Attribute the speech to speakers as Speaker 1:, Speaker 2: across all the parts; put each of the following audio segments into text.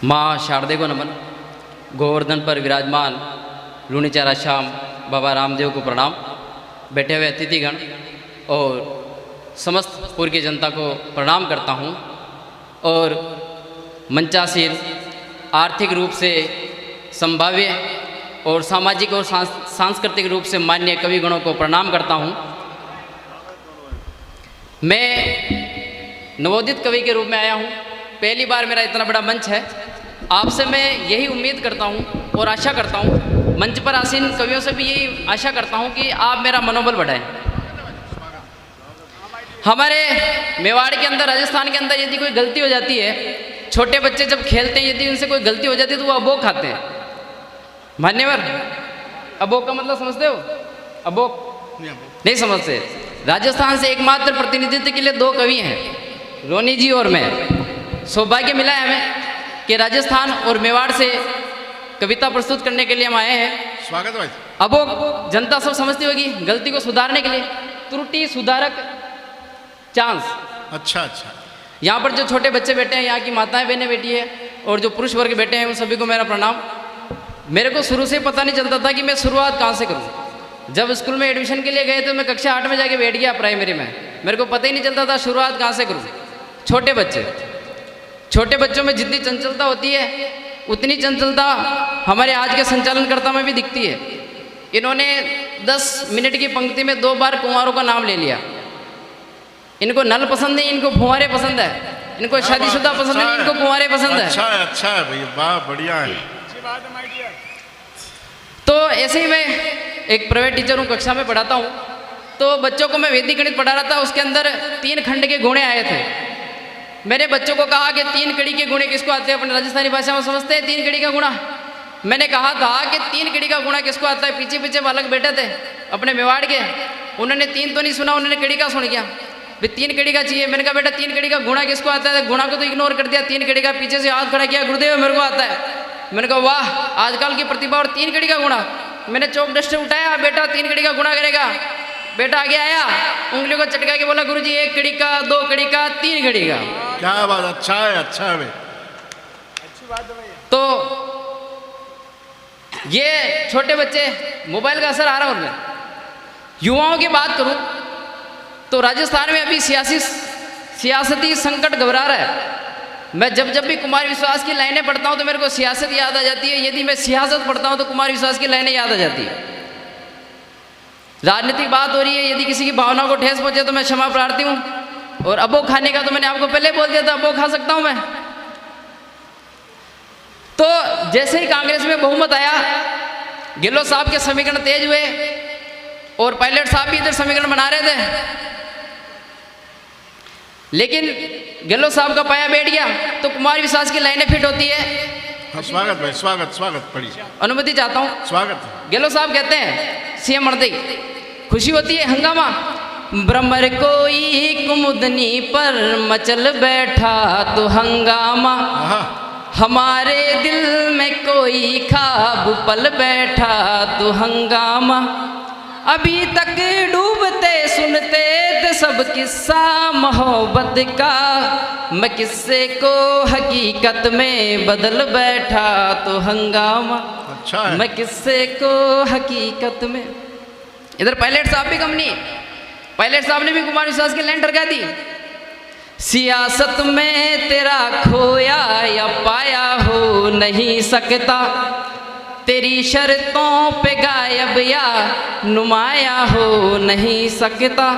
Speaker 1: माँ शारदे को नमन। गोवर्धन पर विराजमान लूणीचारा श्याम बाबा रामदेव को प्रणाम। बैठे हुए अतिथिगण और समस्त पूर्व की जनता को प्रणाम करता हूँ और मंचासीन आर्थिक रूप से संभाव्य और सामाजिक और सांस्कृतिक रूप से मान्य कविगणों को प्रणाम करता हूँ। मैं नवोदित कवि के रूप में आया हूँ। पहली बार मेरा इतना बड़ा मंच है। आपसे मैं यही उम्मीद करता हूँ और आशा करता हूँ, मंच पर आसीन कवियों से भी यही आशा करता हूँ कि आप मेरा मनोबल बढ़ाएं। हमारे मेवाड़ के अंदर, राजस्थान के अंदर यदि कोई गलती हो जाती है, छोटे बच्चे जब खेलते हैं यदि उनसे कोई गलती हो जाती है तो वो अबोक खाते हैं। मान्यवर, अबोक का मतलब समझते हो? अबोक नहीं समझते। राजस्थान से एकमात्र प्रतिनिधित्व के लिए दो कवि हैं, रोनी जी और मैं। सौभाग्य मिला है हमें कि राजस्थान और मेवाड़ से कविता प्रस्तुत करने के लिए हम आए हैं।
Speaker 2: स्वागत भाई।
Speaker 1: अबोक जनता सब समझती होगी, गलती को सुधारने के लिए त्रुटि सुधारक चांस।
Speaker 2: अच्छा अच्छा।
Speaker 1: यहाँ पर जो छोटे बच्चे बैठे हैं, यहाँ की माताएं बहनें बैठी है और जो पुरुष वर्ग बैठे हैं, उन सभी को मेरा प्रणाम। मेरे को शुरू से पता नहीं चलता था कि मैं शुरुआत कहाँ से करूँ। जब स्कूल में एडमिशन के लिए गए तो मैं कक्षा 8 में जाके बैठ गया प्राइमरी में। मेरे को पता ही नहीं चलता था शुरुआत कहाँ से करूँ। छोटे बच्चों में जितनी चंचलता होती है उतनी चंचलता हमारे आज के संचालनकर्ता में भी दिखती है। इन्होंने 10 मिनट की पंक्ति में 2 बार कुंवारों का नाम ले लिया। इनको नल पसंद नहीं, इनको फुंवारे पसंद है। इनको शादीशुदा पसंद नहीं, इनको कुंवारे पसंद है।
Speaker 2: अच्छा है भैया, वाह बढ़िया है।
Speaker 1: तो ऐसे ही मैं एक प्राइवेट टीचर हूँ, कक्षा में पढ़ाता हूँ। तो बच्चों को मैं वैदिक गणित पढ़ा रहा था। उसके अंदर 3 खंड के गुणे आए थे। मैंने बच्चों को कहा कि 3 कड़ी के गुणे किसको आते हैं? अपने राजस्थानी भाषा में समझते हैं 3 कड़ी का गुणा। मैंने कहा था कि 3 कड़ी का गुणा किसको आता है? पीछे पीछे बालक बैठे थे अपने मेवाड़ के। उन्होंने 3 तो नहीं सुना, उन्होंने कड़ी का सुन गया। भाई 3 कड़ी का चाहिए। मैंने कहा बेटा 3 कड़ी का गुणा किसको आता है? गुणा को तो इग्नोर कर दिया। 3 कड़ी का पीछे से हाथ खड़ा किया, गुरुदेव मेरे को आता है। मैंने कहा वाह, आजकल की प्रतिभा। और 3 कड़ी का गुणा। मैंने चौक डस्टर उठाया, बेटा 3 कड़ी का गुणा करेगा। बेटा आगे आया, उंगलियों को चटका के बोला गुरुजी 1 कड़ी का, 2 कड़ी का, 3 कड़ी का।
Speaker 2: क्या बात, अच्छा है भाई,
Speaker 3: अच्छी बात है भैया।
Speaker 1: तो ये छोटे बच्चे, मोबाइल का असर आ रहा है उनमें। युवाओं की बात करूं तो राजस्थान में अभी सियासती संकट घबरा रहा है। मैं जब भी कुमार विश्वास की लाइनें पढ़ता हूं तो मेरे को सियासत याद आ जाती है। यदि मैं सियासत पढ़ता हूं तो कुमार विश्वास की लाइनें याद आ जाती है। राजनीतिक बात हो रही है, यदि किसी की भावनाओं को ठेस पहुंचे तो मैं क्षमा प्रार्थी हूं। और अबोक खाने का तो मैंने आपको पहले बोल दिया था, अबोक खा सकता हूं मैं। तो जैसे ही कांग्रेस में बहुमत आया, गहलोत साहब के समीकरण तेज हुए और पायलट साहब भी इधर समीकरण बना रहे थे, लेकिन गहलोत साहब का पाया बैठ गया तो कुमार विश्वास की लाइनें फिट होती है।
Speaker 2: हाँ, स्वागत भाई, स्वागत पढ़िए।
Speaker 1: अनुमति चाहता हूं।
Speaker 2: स्वागत।
Speaker 1: गहलोत साहब कहते हैं सीएम मरते ही खुशी होती है, हंगामा। भ्रमर कोई कुमुदनी पर मचल बैठा तो हंगामा, हमारे दिल में कोई ख्वाब पल बैठा तो हंगामा। अभी तक डूबते सुनते थे सब किस्सा मोहब्बत का, मैं किस्से को हकीकत में बदल बैठा तो हंगामा।
Speaker 2: अच्छा है।
Speaker 1: मैं किस्से को हकीकत में। इधर पायलट साहब भी कम नहीं, पायलट साहब ने भी कुमार विश्वास की लाइन टरका दी। सियासत में तेरा खोया या पाया हो नहीं सकता, तेरी शर्तों पे गायब या नुमाया हो नहीं सकता।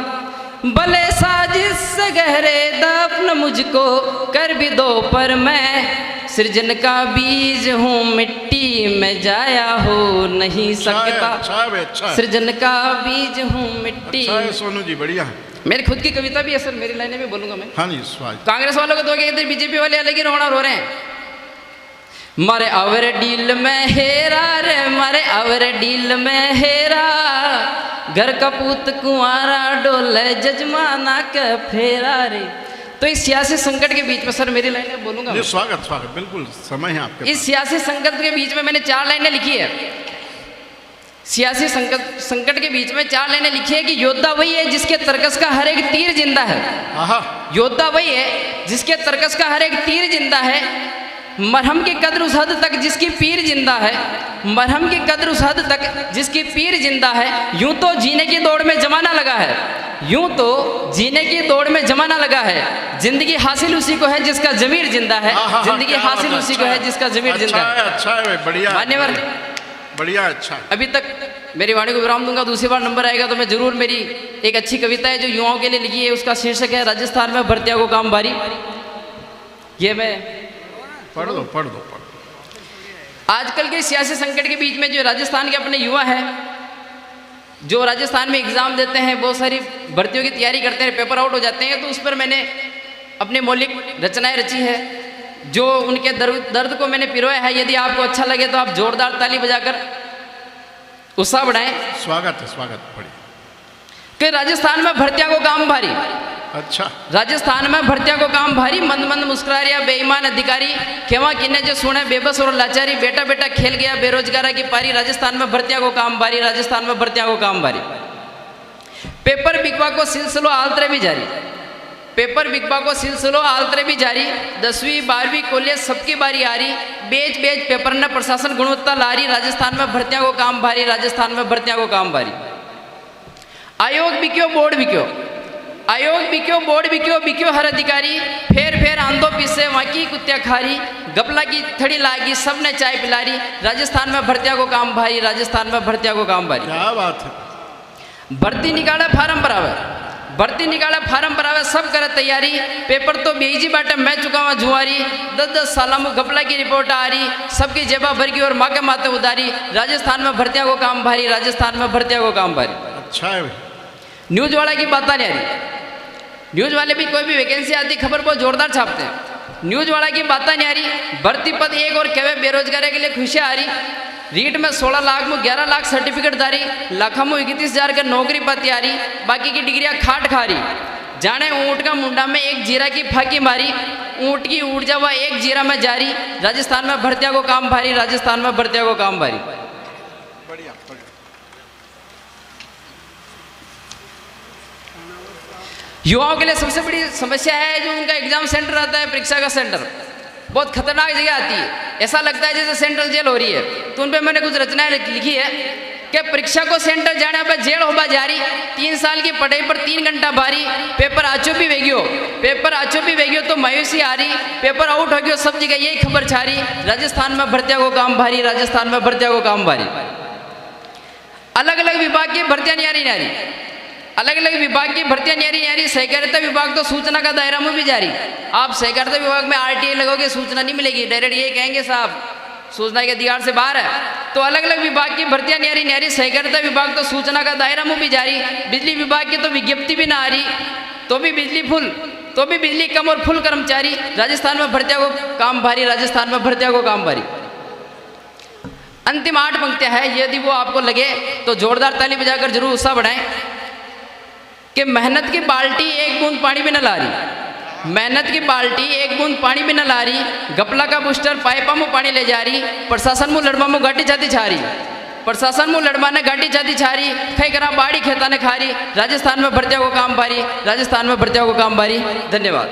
Speaker 1: भले साजिश से गहरे दफन मुझको कर भी दो, पर मैं सृजन का बीज हूँ, मिट्टी में जाया हो नहीं सकता।
Speaker 2: अच्छा।
Speaker 1: सृजन का बीज हूँ, मिट्टी।
Speaker 2: अच्छा है सोनू जी, बढ़िया है।
Speaker 1: मेरी खुद की कविता भी है सर, मेरी लाइनें भी बोलूंगा मैं।
Speaker 2: हाँ जी, स्वागत।
Speaker 1: कांग्रेस वालों को तो इधर बीजेपी वाले अलग ही रोना रो रहे हैं। मारे आवर डील में हेरा रे, मारे आवर डील में हेरा, घर का पूत कुंवारा डोले जजमाना के फेरा रे। तो इस सियासी संकट के बीच में सर मेरी लाइनें बोलूंगा मैं।
Speaker 2: स्वागत, बिल्कुल समय है आपके।
Speaker 1: इस सियासी संकट के बीच में मैंने 4 लाइनें लिखी है। सियासी संकट के बीच में 4 लाइनें लिखी है कि योद्धा वही है जिसके तर्कस का हर एक तीर जिंदा है। योद्धा वही है जिसके तर्कस का हर एक तीर जिंदा है, मरहम की कद्र उस हद तक जिसकी पीर जिंदा है, मरहम की कद्र उस हद तक जिसकी पीर जिंदा है। यूं तो जीने की दौड़ में जमाना लगा है, यूं तो जीने की दौड़ में जमाना लगा है। जिंदगी हासिल उसी को है जिसका जमीर जिंदा है, जिंदगी
Speaker 2: क्या
Speaker 1: हासिल
Speaker 2: बात,
Speaker 1: उसी
Speaker 2: अच्छा
Speaker 1: को है जिसका जमीर जिंदा है।
Speaker 2: अच्छा है, बढ़िया
Speaker 1: मान्यवर,
Speaker 2: बढ़िया, अच्छा।
Speaker 1: अभी तक मेरी वाणी को विराम दूंगा, दूसरी बार नंबर आएगा तो मैं जरूर, मेरी एक अच्छी कविता है जो युवाओं के लिए लिखी है, उसका शीर्षक है राजस्थान में भर्तियों को काम भारी। ये मैं
Speaker 2: पढ़ दो, पढ़ दो, पढ़ दो।
Speaker 1: आजकल के सियासी संकट के बीच में जो राजस्थान के अपने युवा हैं, जो राजस्थान में एग्ज़ाम देते हैं, बहुत सारी भर्तियों की तैयारी करते हैं, पेपर आउट हो जाते हैं, तो उस पर मैंने अपनी मौलिक रचनाएं रची है, जो उनके दर्द को मैंने पिरोया है। यदि आपको अच्छा लगे तो आप जोरदार ताली बजाकर उत्साह बढ़ाएं।
Speaker 2: स्वागत है, स्वागत, बढ़िया।
Speaker 1: कि राजस्थान में भर्तियों को काम भारी,
Speaker 2: अच्छा,
Speaker 1: राजस्थान में भर्तियों को काम भारी। मंद मंद मुस्कुरारिया बेईमान अधिकारी, खेवा किन्ने जो सुने बेबस और लाचारी। बेटा बेटा खेल गया बेरोजगारा की पारी, राजस्थान में भर्तियों को काम भारी, राजस्थान में भर्तियों को काम भारी। पेपर बिकवा को सिलसिलो आलतरे भी जारी, पेपर बिकवा को सिलसिलो आलतरे भी जारी। 10वीं 12वीं कॉलेज सबकी बारी आ रही, बेच बेच पेपर न प्रशासन गुणवत्ता ला रही। राजस्थान में भर्तियों को काम भारी, राजस्थान में भर्तियों को काम भारी। आयोग बिक्यो बोर्ड बिक्यो, आयोग बिक्यो बोर्ड बिक्यो, बिक्यो हर अधिकारी। फेर फेर आंदो पिसे वाकी कुत्या खारी, गपला की थड़ी लागी सबने चाय पिलारी। राजस्थान में भर्तियों को काम भारी, राजस्थान में भर्तियों को काम भारी।
Speaker 2: क्या बात है।
Speaker 1: भर्ती निकाले फार्म पर आवे, भर्ती निकाले फार्म पर आवे, सब करे तैयारी। पेपर तो बेईजी बाटे मैं चुका हुआ जुआरी। 10-10 साल में गपला की रिपोर्ट आ रही, सबकी जेबा भर की और माँ के माथे उदारी। राजस्थान में भर्तियों को काम भारी, राजस्थान में भर्तियों को काम भारी।
Speaker 2: अच्छा है।
Speaker 1: न्यूज वाला की बात नहीं आ रही, न्यूज वाले भी कोई भी वैकेंसी आती खबर बहुत जोरदार छापते हैं। न्यूज वाला की बात नहीं आ रही। भर्ती पद एक और केवे बेरोजगारी के लिए खुशियाँ आ रही। रीट में 16 लाख में 11 लाख सर्टिफिकेट दारी, लाखों में 31,000 के नौकरी पाती आ रही। बाकी की डिग्रियां खाट खा रही। जाने ऊँट का मुंडा में एक जीरा की फाकी मारी, ऊँट की ऊर्जा वह एक जीरा में जारी। राजस्थान में भर्तियों को काम भारी, राजस्थान में भर्तियों को काम भारी।
Speaker 2: बढ़िया, बढ़िया।
Speaker 1: युवाओं के लिए सबसे बड़ी समस्या है जो उनका एग्जाम सेंटर आता है, परीक्षा का सेंटर बहुत खतरनाक जगह आती है। ऐसा लगता है जैसे सेंट्रल जेल हो रही है। तो उन पर मैंने कुछ रचनाएं लिखी है कि परीक्षा को सेंटर जाने पर जेल होगा जारी। 3 साल की पढ़ाई पर 3 घंटा भारी, पेपर आचो भी वेगियो, पेपर आचो भी वेगियो तो मायूसी आ रही। पेपर आउट हो गयो सब जगह यही खबर छा रही। राजस्थान में भर्तियों को काम भारी, राजस्थान में भर्तियों को काम भारी। अलग अलग विभाग की भर्तियां नहीं आ रही, अलग अलग विभाग की भर्तियां नहीं आ रही। सहकारिता विभाग तो सूचना का दायरा में भी जारी। आप सहकारिता विभाग में RTI लगोगे सूचना नहीं मिलेगी, डायरेक्ट ये कहेंगे साहब सूचना के अधिकार से बाहर है। तो अलग अलग विभाग की भर्तियां नहीं आ रही। सहकारिता विभाग तो सूचना का दायरा में भी जारी। बिजली विभाग की तो विज्ञप्ति भी ना आ रही, तो भी बिजली फुल, तो भी बिजली कम और फुल कर्मचारी। राजस्थान में भर्तियों को काम भारी, राजस्थान में भर्तियों को काम भारी। अंतिम 8 पंक्तियां हैं, यदि वो आपको लगे तो जोरदार ताली बजाकर जरूर उत्साह बढ़ाएं। कि मेहनत की बाल्टी एक बूंद पानी भी न ला रही, मेहनत की बाल्टी एक बूंद पानी भी न ला रही। गपला का बुस्टर पाइपा में पानी ले जा रही। प्रशासन मुँह लड़मा में घाटी छाती छा रही, प्रशासन मुँह लड़मा ने घाटी छाती छा रही। खई करा बाड़ी खेता ने खा रही। राजस्थान में भर्तियों को काम भारी, राजस्थान में भर्तियों को काम भारी। धन्यवाद।